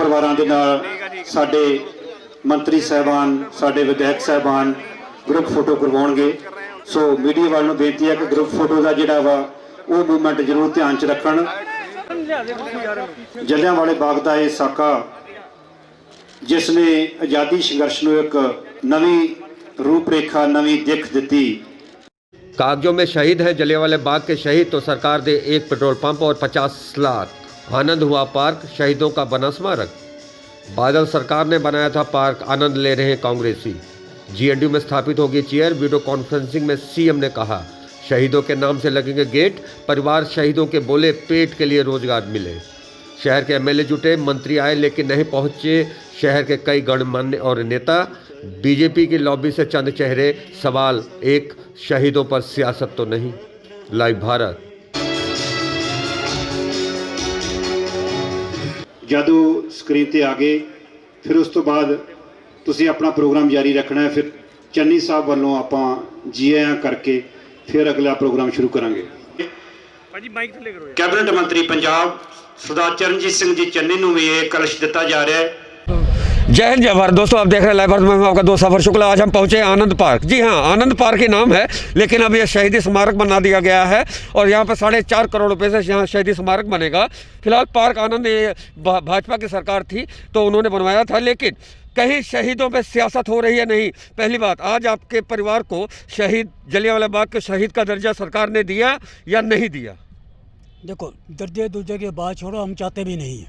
परिवारां दे नाल साडे मंत्री साहबान साडे विधायक साहबान ग्रुप फोटो करवाउणगे। सो मीडिया वालों नूं बेनती है कि ग्रुप फोटो का जिहड़ा वा वो मूवमेंट जरूर ध्यान च रखण। जलियांवाले बाग का यह साका जिसने आज़ादी संघर्ष नूं एक नवी रूपरेखा नवी दिख दी। कागजों में शहीद है जलियांवाले बाग के शहीद तो सरकार दे एक पेट्रोल पंप और 50 लाख। आनंद हुआ पार्क, शहीदों का बना स्मारक। बादल सरकार ने बनाया था पार्क, आनंद ले रहे हैं कांग्रेसी। जीएनडयू में स्थापित होगी चेयर, वीडियो कॉन्फ्रेंसिंग में सीएम ने कहा शहीदों के नाम से लगेंगे गेट। परिवार शहीदों के बोले पेट के लिए रोजगार मिले। शहर के एमएलए जुटे, मंत्री आए लेकिन नहीं पहुंचे शहर के कई गणमान्य और नेता। बीजेपी की लॉबी से चंद चेहरे, सवाल एक शहीदों पर सियासत तो नहीं। लाइव भारत। जदों स्क्रीन ते आ गए फिर उस तो बाद तुसीं अपना प्रोग्राम जारी रखना है। फिर चन्नी साहब वालों आपां जी आयां करके फिर अगला प्रोग्राम शुरू करांगे। कैबिनेट मंत्री पंजाब सरदार चरणजीत सिंह जी चन्नी नूं भी ये कलश दिता जा रहा है। जय हिंद जय भारत। दोस्तों आप देख रहे हैं लाइव भारत में, मैं आपका दोस्त सफर शुक्ला। आज हम पहुंचे आनंद पार्क। जी हाँ, आनंद पार्क ही नाम है, लेकिन अब यह शहीदी स्मारक बना दिया गया है और यहाँ पर 4.5 करोड़ रुपए से यहाँ शहीदी स्मारक बनेगा। फिलहाल पार्क आनंद ये भाजपा की सरकार थी तो उन्होंने बनवाया था, लेकिन कहीं शहीदों पे सियासत हो रही है नहीं। पहली बात, आज आपके परिवार को शहीद जलियांवाला बाग के शहीद का दर्जा सरकार ने दिया या नहीं दिया? देखो, दर्जे दूजे की बात छोड़ो, हम चाहते भी नहीं है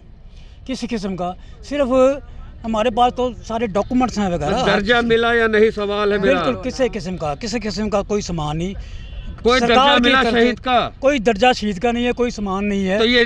किसी किस्म का। सिर्फ हमारे पास तो सारे डॉक्यूमेंट्स हैं वगैरह। दर्जा मिला या नहीं सवाल है मेरा। बिल्कुल किसी किस्म का कोई सामान नहीं। कोई दर्जा मिला शहीद का? कोई दर्जा शहीद का नहीं है, कोई सामान नहीं है। तो ये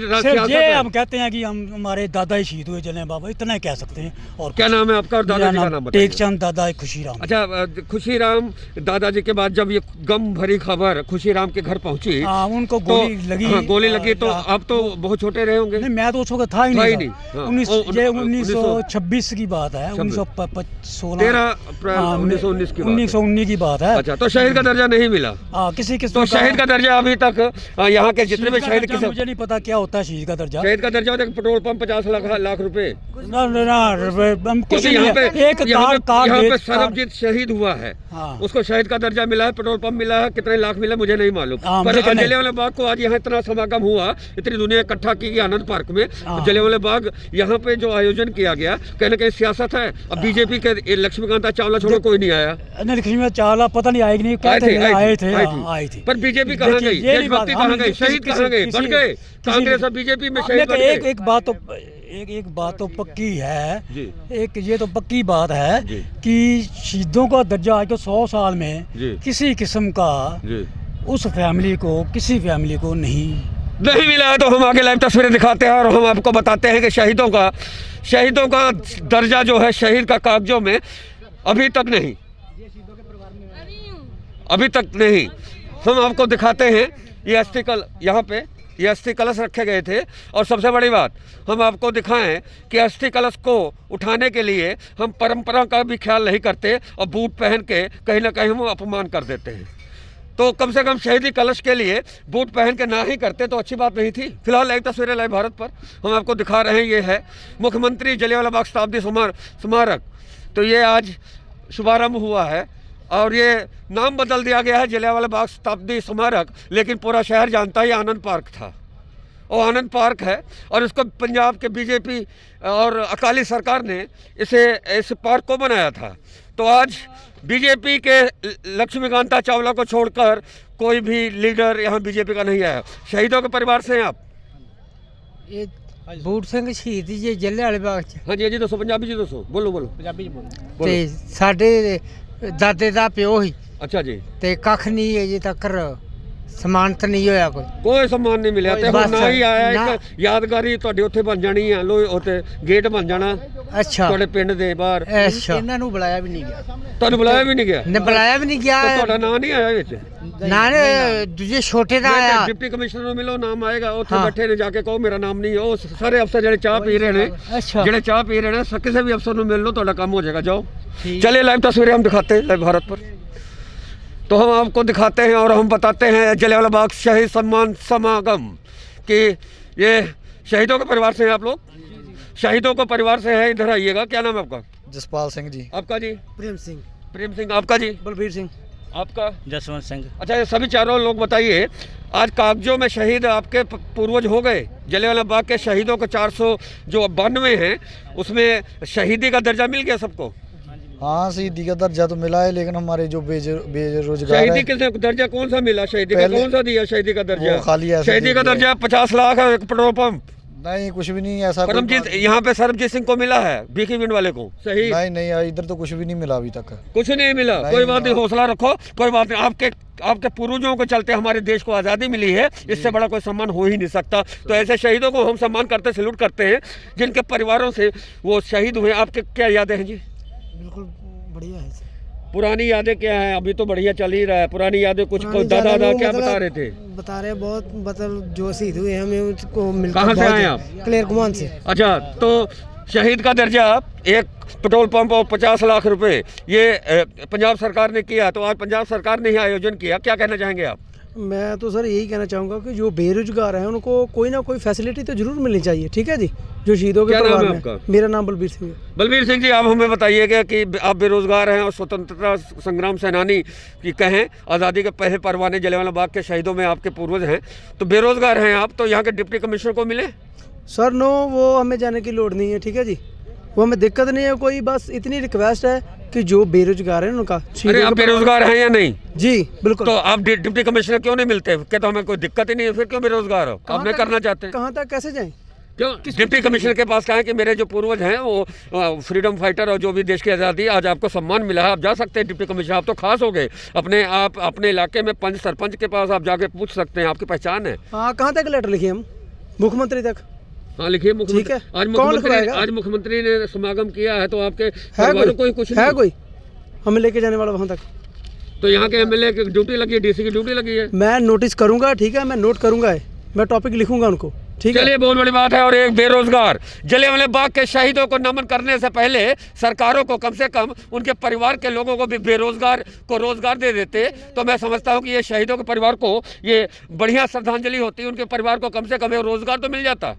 हम कहते हैं कि हम हमारे दादा ही शहीद हुए जलियां बाबा, इतना ही कह सकते हैं। और क्या नाम है आपका और दादाजी का नाम बताइए? टेकचंद, दादा खुशीराम। अच्छा, खुशीराम दादाजी के बाद जब ये गम भरी खबर खुशीराम के घर पहुंची, उनको गोली लगी। गोली लगी तो आप तो बहुत छोटे रहे होंगे। नहीं, मैं तो उस वक्त था ही नहीं। 1926 की बात है, 1919 की बात है। अच्छा, तो शहीद का दर्जा नहीं मिला किसी तो शहीद का दर्जा अभी तक यहाँ के जितने भी शहीद किसे मुझे नहीं पता क्या होता है शहीद का दर्जा। शहीद का दर्जा होता है पेट्रोल पंप 50 लाख रुपए। कुछ यहाँ पे सरबजीत शहीद हुआ है, उसको शहीद का दर्जा मिला है, पेट्रोल पंप मिला है, कितने लाख मिला मुझे नहीं मालूम। पर जलियांवाला बाग को आज यहाँ इतना समागम हुआ, इतनी दुनिया इकट्ठा की गई आनंद पार्क में। जलियांवाला बाग यहाँ पे जो आयोजन किया गया, कहीं ना कहीं सियासत है। अब बीजेपी के लक्ष्मीकांता चावला छोड़ो कोई नहीं आया। लक्ष्मीकांत चावला पता नहीं आएगी नहीं, आए थे। पर बीजेपी कहाँ गई, देशभक्ति कहाँ गई, शहीद कहाँ गए, बन गए कांग्रेस और बीजेपी में शहीद बन गए। एक बात तो पक्की है, ये तो पक्की बात है कि शहीदों का दर्जा आज तो 100 साल में किसी किस्म का उस फैमिली को, किसी फैमिली को नहीं मिला है। तो हम आगे लाइव तस्वीरें दिखाते हैं और हम आपको बताते हैं कि शहीदों का दर्जा जो है शहीद का कागजों में अभी तक नहीं। हम आपको दिखाते हैं ये अस्थि कलश रखे गए थे। और सबसे बड़ी बात, हम आपको दिखाएं कि अस्थि कलश को उठाने के लिए हम परंपरा का भी ख्याल नहीं करते और बूट पहन के कहीं ना कहीं हम अपमान कर देते हैं। तो कम से कम शहीदी कलश के लिए बूट पहन के ना ही करते तो अच्छी बात नहीं थी। फिलहाल एक तस्वीरें लाइव भारत पर हम आपको दिखा रहे हैं। ये है मुख्यमंत्री जलियांवाला बाग शताब्दी स्मारक। तो ये आज शुभारंभ हुआ है और ये नाम बदल दिया गया है जलियांवाला बाग शताब्दी स्मारक, लेकिन पूरा शहर जानता ही आनंद पार्क था। और आनंद पार्क है और इसको पंजाब के बीजेपी और अकाली सरकार ने इस पार्क को बनाया था। तो आज बीजेपी के लक्ष्मीकांता चावला को छोड़कर कोई भी लीडर यहाँ बीजेपी का नहीं आया। शहीदों के परिवार से हैं आप? बूट सिंह शहीद जी जलियांवाले बाग च। हाँ जी दसो, पंजाबी जी दसो, बोलो पंजाबी बोलो। ते साडे दादे दा प्यो ही। अच्छा जी। ते कख नहीं अजे तक सम्मानित नहीं होया, कोई सम्मान नहीं मिला ते ना ही आया। एक यादगारी ਤੁਹਾਡੇ ਉੱਥੇ ਬਣ ਜਾਣੀ ਆ, ਲੋ ਉੱਥੇ ਗੇਟ ਬਣ ਜਾਣਾ। अच्छा, ਤੁਹਾਡੇ ਪਿੰਡ ਦੇ ਬਾਹਰ। अच्छा, ਇਹਨਾਂ ਨੂੰ ਬੁਲਾਇਆ ਵੀ ਨਹੀਂ ਗਿਆ। ਤੁਹਾਨੂੰ ਬੁਲਾਇਆ ਵੀ ਨਹੀਂ ਗਿਆ? ਨੇ ਬੁਲਾਇਆ ਵੀ ਨਹੀਂ ਗਿਆ। ਤੁਹਾਡਾ ਨਾਂ ਨਹੀਂ ਆਇਆ ਵਿੱਚ? ਨਾ ਦੂਜੇ ਛੋਟੇ ਦਾ ਆਇਆ। ਡਿਪਟੀ ਕਮਿਸ਼ਨਰ ਨੂੰ ਮਿਲੋ, ਨਾਮ ਆਏਗਾ। ਉੱਥੇ ਬੈਠੇ ਨੇ, ਜਾ ਕੇ ਕਹੋ ਮੇਰਾ ਨਾਮ ਨਹੀਂ। ਉਹ ਸਾਰੇ ਅਫਸਰ ਜਿਹੜੇ ਚਾਹ ਪੀ ਰਹੇ ਨੇ, ਕਿਸੇ ਵੀ ਅਫਸਰ ਨੂੰ ਮਿਲ ਲਓ, ਤੁਹਾਡਾ ਕੰਮ ਹੋ ਜਾਏਗਾ। जाओ, चलिए लाइव तस्वीरें हम दिखाते हैं लाइव भारत पर। तो हम आपको दिखाते हैं और हम बताते हैं जलियांवाला बाग शहीद सम्मान समागम कि ये शहीदों के परिवार से हैं आप लोग। शहीदों को परिवार से है, इधर आइएगा। क्या नाम है आपका? जसपाल सिंह जी। आपका जी? प्रेम सिंह। प्रेम सिंह। आपका जी? बलबीर सिंह। आपका? जसवंत सिंह। अच्छा, ये सभी चारों लोग बताइए, आज कागजों में शहीद आपके पूर्वज हो गए। जलियांवाला बाग के शहीदों को 492 हैं, उसमें शहीदी का दर्जा मिल गया सबको? हाँ, शहीदी का दर्जा तो मिला है, लेकिन हमारे जो बेरोजगार शहीदी है, किसे दर्जा कौन सा मिला? शहीदी का कौन सा दिया? शहीदी का दर्जा वो खाली ऐसे शहीदी दे का दिया। दर्जा 50 लाख है, एक पेट्रोल पंप। नहीं, कुछ भी नहीं ऐसा कोई परमजीत, बात- यहाँ पे सरबजीत सिंह को मिला है, भीखी बिंड वाले को शहीद। नहीं, इधर तो कुछ भी नहीं मिला अभी तक। कुछ नहीं मिला। नहीं कोई बात नहीं, मिला। हौसला रखो, कोई बात नहीं। आपके पूर्वजों के चलते हमारे देश को आज़ादी मिली है, इससे बड़ा कोई सम्मान हो ही नहीं सकता। तो ऐसे शहीदों को हम सम्मान करते, सैल्यूट करते हैं, जिनके परिवारों से वो शहीद हुए। आपके क्या यादें हैं जी? बिल्कुल बढ़िया है। पुरानी यादें क्या हैं? अभी तो बढ़िया चल ही रहा है। पुरानी यादें कुछ पुरानी दादा यादें वो क्या मतलब बता रहे थे? बता रहे बहुत, मतलब जो शहीद हुए हमें उसको मिलकर कहाँ से बहुत- आए आप? क्लेर गुमान से। अच्छा, तो शहीद का दर्जा, एक पेट्रोल पंप और 50 लाख रुपए, ये पंजाब सरकार ने किया। तो आज पंजाब सरकार ने ही आयोजन किया, क्या कहना चाहेंगे आप? मैं तो सर यही कहना चाहूँगा कि जो बेरोजगार हैं उनको कोई ना कोई फैसिलिटी तो जरूर मिलनी चाहिए, ठीक है जी। जो शहीदों के क्या नाम परिवार है में। आपका? मेरा नाम बलबीर सिंह है। बलबीर सिंह जी, आप हमें बताइएगा कि आप बेरोजगार हैं और स्वतंत्रता संग्राम सेनानी की कहें, आज़ादी के पहले परवाने जलियांवाला बाग के शहीदों में आपके पूर्वज हैं, तो बेरोजगार हैं आप, तो यहाँ के डिप्टी कमिश्नर को मिले? सर नो, वो हमें जाने की लोड़ नहीं है, ठीक है जी। वो हमें दिक्कत नहीं है कोई, बस इतनी रिक्वेस्ट है कि जो बेरोजगार हैं उनका अरे, शहीदों आप के परिवार- बेरोजगार हैं या नहीं? जी बिल्कुल। तो आप डिप्टी कमिश्नर क्यों नहीं मिलते? क्या तो हमें कोई दिक्कत ही नहीं है, फिर क्यों बेरोजगार हो? आप नहीं करना चाहते हैं? कहाँ तक कैसे जाएं? क्यों डिप्टी कमिश्नर के पास कहा कि मेरे जो पूर्वज हैं वो फ्रीडम फाइटर और जो भी देश की आज़ादी, आज आपको सम्मान मिला है, आप जा सकते हैं डिप्टी कमिश्नर। आप तो खास हो गए, अपने इलाके में पंच सरपंच के पास आप जाके पूछ सकते हैं, आपकी पहचान है। हाँ, कहाँ तक लेटर लिखे हम? मुख्यमंत्री तक। हाँ, लिखिए। ठीक है। आज मुख्यमंत्री ने समागम किया है, तो आपके है परिवारों को ही कुछ है नहीं? कोई हमें लेके जाने वाला वहाँ तक? तो यहाँ के एमएलए की ड्यूटी लगी है, डीसी की ड्यूटी लगी है। मैं नोटिस करूंगा, ठीक है, मैं नोट करूंगा, मैं टॉपिक लिखूंगा उनको, ठीक है। चलिए, बहुत बड़ी बात है। और एक बेरोजगार, जलियांवाला बाग के शहीदों को नमन करने से पहले सरकारों को कम से कम उनके परिवार के लोगों को भी बेरोजगार को रोजगार दे देते, तो मैं समझता हूँ कि ये शहीदों के परिवार को ये बढ़िया श्रद्धांजलि होती, उनके परिवार को कम से कम रोजगार तो मिल जाता।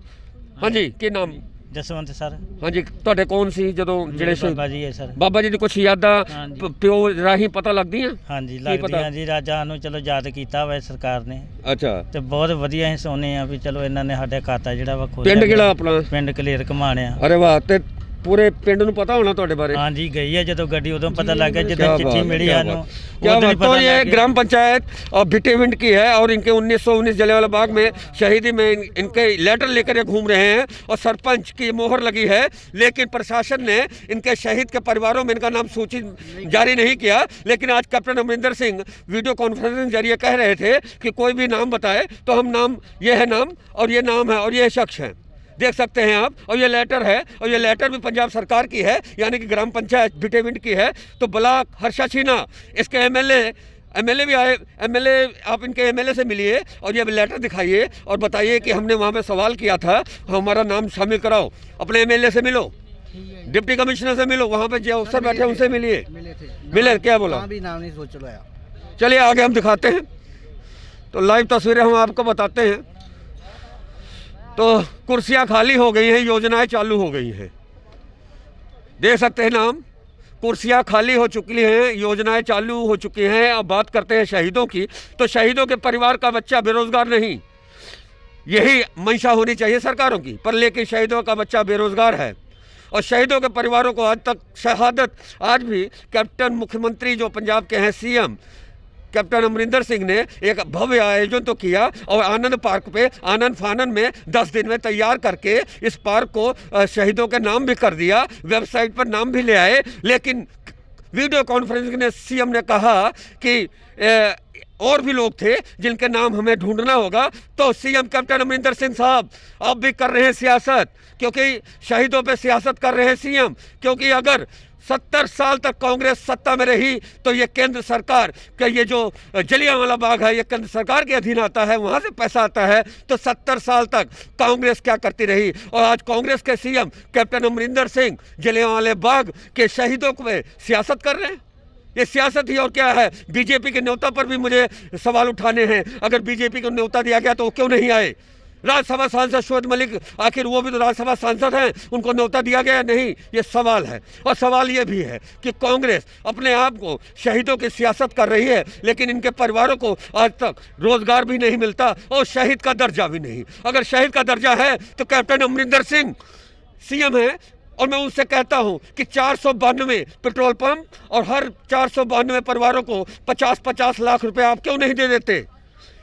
हाँ जी, ਕੀ ਨਾਮ? ਜਸਵੰਤ ਸਰ। ਹਾਂਜੀ, ਤੁਹਾਡੇ ਕੌਣ ਸੀ ਜਦੋਂ ਜਿਹੜੇ ਬਾਬਾ ਜੀ ਹੈ ਸਰ। ਬਾਬਾ ਜੀ ਦੀ ਕੁਛ ਯਾਦਾਂ ਹਾਂਜੀ। ਪਿਓ ਰਾਹੀਂ ਪਤਾ ਲੱਗਦੀਆਂ? ਹਾਂਜੀ ਕੀ ਪਤਾ? ਲੱਗਦੀਆਂ ਜੀ, ਰਾਜਾ ਨੂੰ ਚਲੋ ਯਾਦ ਕੀਤਾ ਵਾ ਸਰਕਾਰ ਨੇ, ਅੱਛਾ। ਤੇ ਬਹੁਤ ਵਧੀਆ ਹੀ ਸੋਨੇ ਆ ਵੀ ਚਲੋ ਇਹਨਾਂ ਨੇ ਸਾਡਾ ਖਾਤਾ ਜਿਹੜਾ ਵਾ ਖੋਲ੍ਹਿਆ। ਪਿੰਡ ਕਿਹੜਾ ਆਪਣਾ? ਪਿੰਡ ਕਲੇਰ ਘਮਾਣਿਆ। ਅਰੇ ਵਾਹ, ਤੇ ਪੂਰੇ ਪਿੰਡ ਨੂੰ ਪਤਾ ਹੋਣਾ ਤੁਹਾਡੇ ਬਾਰੇ? ਹਾਂਜੀ, ਗਈ ਹੈ ਜਦੋਂ ਗੱਡੀ, ਉਦੋਂ ਪਤਾ ਲੱਗ ਗਿਆ ਜਦੋਂ चिट्ठी मिली ਸਾਨੂੰ। क्या उਦੋਂ ही बात। तो पता ये लग गया। ग्राम पंचायत और भिटेविंड की है, और इनके 1919 जलियांवाला बाग में शहीदी में इनके लेटर लेकर ये घूम रहे हैं, और सरपंच की मोहर लगी है, लेकिन प्रशासन ने इनके शहीद के परिवारों में इनका नाम सूची जारी नहीं किया। लेकिन आज captain Amarinder Singh video conferencing के जरिए कह रहे थे कि कोई भी नाम बताए तो हम नाम, ये है नाम और ये नाम है और ये शख्स है, देख सकते हैं आप। और ये लेटर है, और ये लेटर भी पंजाब सरकार की है, यानी कि ग्राम पंचायत भिटेविंड की है। तो ब्लॉक हर्षा छीना, इसके एमएलए भी आए। एमएलए, आप इनके एमएलए से मिलिए और ये लेटर दिखाइए और बताइए कि हमने वहाँ पे सवाल किया था, हमारा नाम शामिल कराओ। अपने एमएलए से मिलो, डिप्टी कमिश्नर से मिलो, वहाँ पे जो अफसर बैठे उनसे मिलिए। मिले? क्या बोला? भी नाम नहीं सोच लो। चलिए आगे हम दिखाते हैं। तो लाइव तस्वीरें हम आपको बताते हैं। तो कुर्सियां खाली हो गई हैं, योजनाएं चालू हो गई हैं, देख सकते हैं नाम। कुर्सियां खाली हो चुकी हैं, योजनाएं चालू हो चुकी हैं। अब बात करते हैं शहीदों की। तो शहीदों के परिवार का बच्चा बेरोजगार नहीं, यही मंशा होनी चाहिए सरकारों की, पर लेकिन शहीदों का बच्चा बेरोजगार है। और शहीदों के परिवारों को आज तक शहादत, आज भी कैप्टन मुख्यमंत्री जो पंजाब के हैं, सीएम कैप्टन अमरिंदर सिंह ने एक भव्य आयोजन तो किया, और आनंद पार्क पे आनंद फानन में 10 दिन में तैयार करके इस पार्क को शहीदों के नाम भी कर दिया, वेबसाइट पर नाम भी ले आए। लेकिन वीडियो कॉन्फ्रेंसिंग में सीएम ने कहा कि और भी लोग थे जिनके नाम हमें ढूंढना होगा। तो सीएम कैप्टन अमरिंदर सिंह साहब अब भी कर रहे हैं सियासत, क्योंकि शहीदों पे सियासत कर रहे हैं सीएम। क्योंकि अगर 70 साल तक कांग्रेस सत्ता में रही तो ये केंद्र सरकार का, ये जो जलियांवाला बाग है, ये केंद्र सरकार के अधीन आता है, वहाँ से पैसा आता है। तो 70 साल तक कांग्रेस क्या करती रही, और आज कांग्रेस के सीएम कैप्टन अमरिंदर सिंह जलियांवाला बाग के शहीदों पे सियासत कर रहे हैं। ये सियासत ही और क्या है। बीजेपी के न्योता पर भी मुझे सवाल उठाने हैं। अगर बीजेपी को न्योता दिया गया तो वो क्यों नहीं आए? राज्यसभा सांसद शोएब मलिक, आखिर वो भी तो राज्यसभा सांसद हैं, उनको न्योता दिया गया नहीं, ये सवाल है। और सवाल ये भी है कि कांग्रेस अपने आप को शहीदों की सियासत कर रही है, लेकिन इनके परिवारों को आज तक रोजगार भी नहीं मिलता और शहीद का दर्जा भी नहीं। अगर शहीद का दर्जा है तो कैप्टन अमरिंदर सिंह सीएम है, और मैं उनसे कहता हूं कि 492 पेट्रोल पंप और हर 492 परिवारों को 50-50 लाख रुपए आप क्यों नहीं दे देते?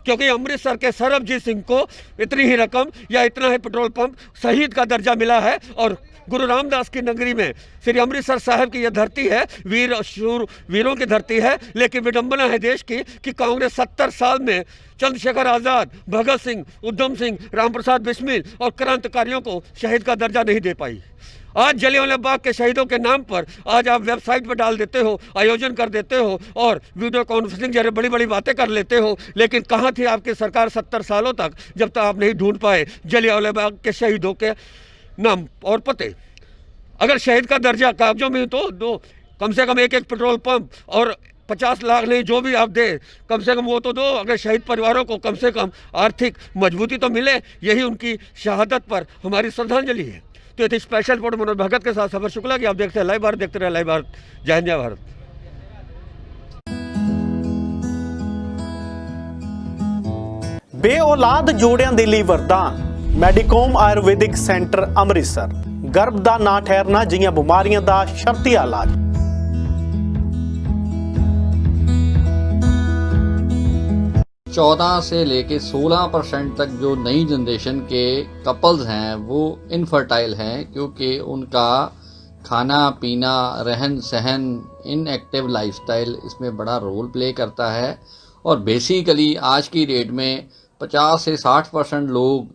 क्योंकि अमृतसर के सरबजीत सिंह को इतनी ही रकम या इतना ही पेट्रोल पंप शहीद का दर्जा मिला है। और गुरु रामदास की नगरी में श्री अमृतसर साहब की यह धरती है, वीर और शूर वीरों की धरती है। लेकिन विडंबना है देश की कि कांग्रेस 70 साल में चंद्रशेखर आज़ाद, भगत सिंह, उधम सिंह, रामप्रसाद बिस्मिल और क्रांतिकारियों को शहीद का दर्जा नहीं दे पाई। आज जलियांवाला बाग के शहीदों के नाम पर आज आप वेबसाइट पर डाल देते हो, आयोजन कर देते हो और वीडियो कॉन्फ्रेंसिंग जैसे बड़ी बड़ी बातें कर लेते हो। लेकिन कहाँ थी आपकी सरकार 70 सालों तक, जब तक आप नहीं ढूंढ पाए जलियांवाला बाग के शहीदों के नाम और पते? अगर शहीद का दर्जा कागजों में तो दो, कम से कम एक पेट्रोल पंप और 50 लाख नहीं जो भी आप दे, कम से कम वो तो दो। अगर शहीद परिवारों को कम से कम आर्थिक मजबूती तो मिले, यही उनकी शहादत पर हमारी श्रद्धांजलि है। तो ये थी स्पेशल रिपोर्ट मनोज भगत के साथ सफर शुक्ला की। आप देखते हैं लाइव भारत, देखते रहे लाइव भारत। जय हिंद, जय भारत। बेऔलाद जोड़िਆਂ ਦੇ ਲਈ ਵਰਦਾਨ ਮੈਡੀਕੋਮ ਆਯੁਰਵੈਦਿਕ ਸੈਂਟਰ ਅੰਮ੍ਰਿਤਸਰ। ਗਰਭ ਦਾ ਨਾ ਠਹਿਰਨਾ ਜਿਹੀਆਂ ਬਿਮਾਰੀਆਂ ਦਾ ਸ਼ਰਤੀ ਇਲਾਜ। 14 से लेके 16% तक जो नई जनरेशन के कपल्स हैं वो इनफर्टाइल हैं, क्योंकि उनका खाना पीना, रहन सहन, इनएक्टिव लाइफस्टाइल इसमें बड़ा रोल प्ले करता है। और बेसिकली आज की डेट में 50 से 60% लोग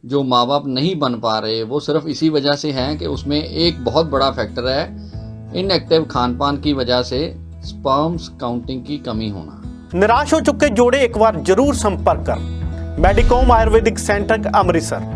जो माँ बाप नहीं बन पा रहे वो सिर्फ इसी वजह से हैं कि उसमें एक बहुत बड़ा फैक्टर है इनएक्टिव खान पान की वजह से स्पर्म्स काउंटिंग की कमी होना। निराश हो चुके जोड़े एक बार जरूर संपर्क कर मैडिकॉम आयुर्वेदिक सेंटर अमृतसर।